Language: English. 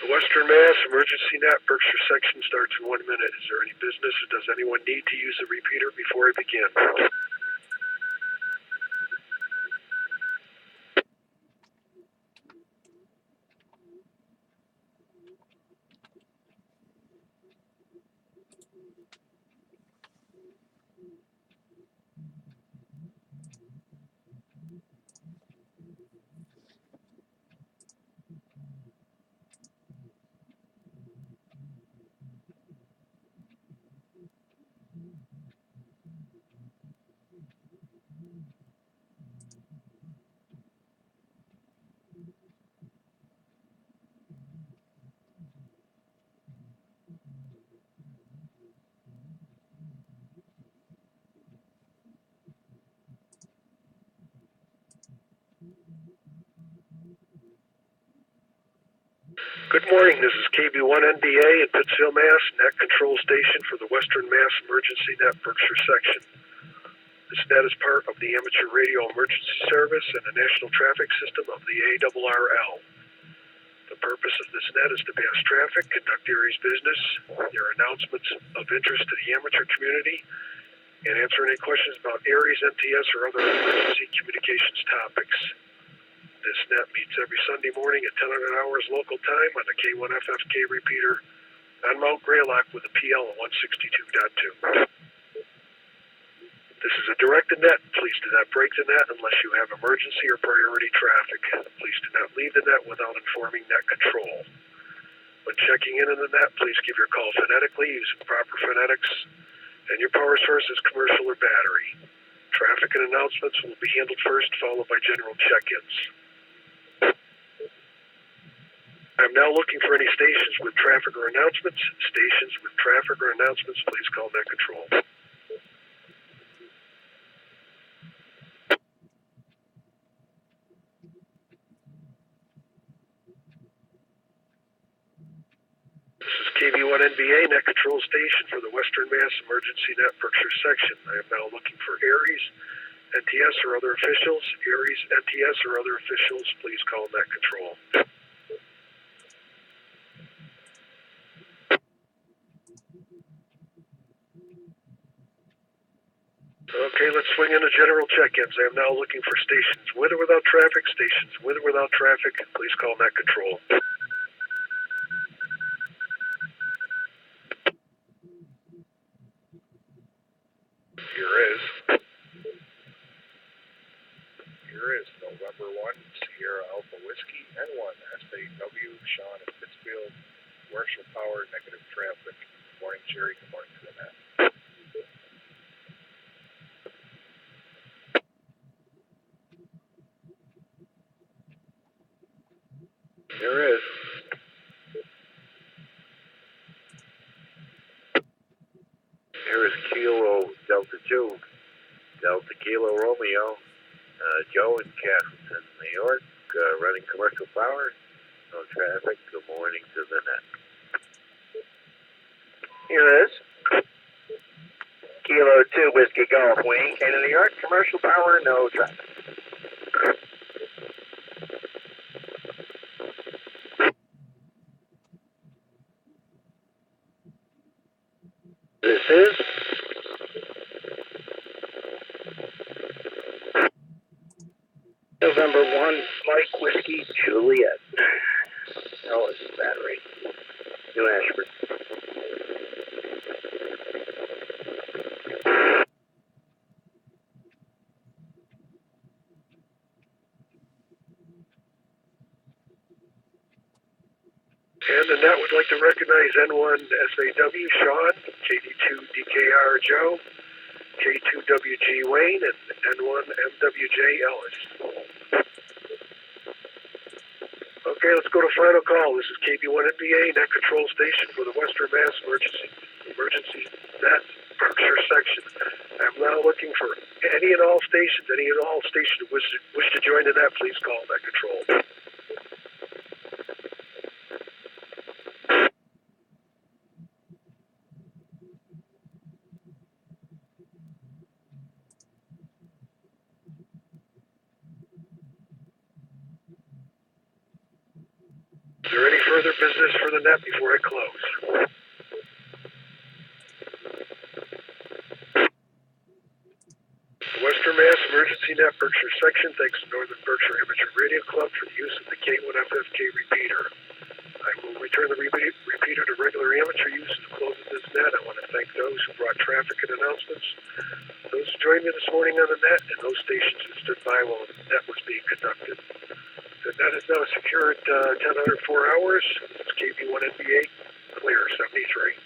Western Mass Emergency Net Berkshire section starts in 1 minute. Is there any business or does anyone need to use the repeater before I begin? Good morning, this is KB1NBA in Pittsfield, Mass, net control station for the Western Mass Emergency Net Berkshire section. This net is part of the Amateur Radio Emergency Service and the National Traffic System of the ARRL. The purpose of this net is to pass traffic, conduct area's business, hear announcements of interest to the amateur community, and answer any questions about areas, NTS, or other emergency communications topics. This net meets every Sunday morning at 1000 hours local time on the K1FFK repeater on Mount Greylock with a PL of 162.2. This is a directed net. Please do not break the net unless you have emergency or priority traffic. Please do not leave the net without informing net control. When checking in the net, please give your call phonetically using proper phonetics, and your power source is commercial or battery. Traffic and announcements will be handled first, followed by general check-ins. I'm now looking for any stations with traffic or announcements. Stations with traffic or announcements, please call net control. This is KB1NBA net control station for the Western Mass Emergency Net Berkshire section. I am now looking for Aries, NTS, or other officials. Aries, NTS, or other officials, please call net control. Okay, let's swing into general check-ins. I am now looking for stations with or without traffic. Stations with or without traffic, please call net control. Here is November 1, Sierra Alpha Whiskey, N1, SAW, Sean in Pittsfield, commercial power, negative traffic. Good morning, Jerry. Good morning to the net. Here is. Here is Kilo Delta 2, Delta Kilo Romeo, Joe in Castleton, New York, running commercial power, no traffic. Good morning to the net. Here is Kilo 2 Whiskey Golf, Wayne, Canada, New York, commercial power, no traffic. This is November 1, Mike Whiskey, Juliet. Ellis Battery, New Ashford. And the net would like to recognize N1 SAW Sean, KD2 DKR Joe, K2WG Wayne, and N1 MWJ Ellis. Okay, let's go to final call. This is KB1NBA net control station for the Western Mass Emergency Net Berkshire section. I'm now looking for any and all stations who wish to join the net, please call net control. Is there any further business for the net before I close? The Western Mass Emergency Net Berkshire section thanks the Northern Berkshire Amateur Radio Club for the use of the K1FFK repeater. I will return the repeater to regular amateur use at the close of this net. I want to thank those who brought traffic and announcements, those who joined me this morning on the net, and those stations who stood by while the net was being conducted. The net is now secure at 10 under 4 hours. It's KB1NBA, clear 73.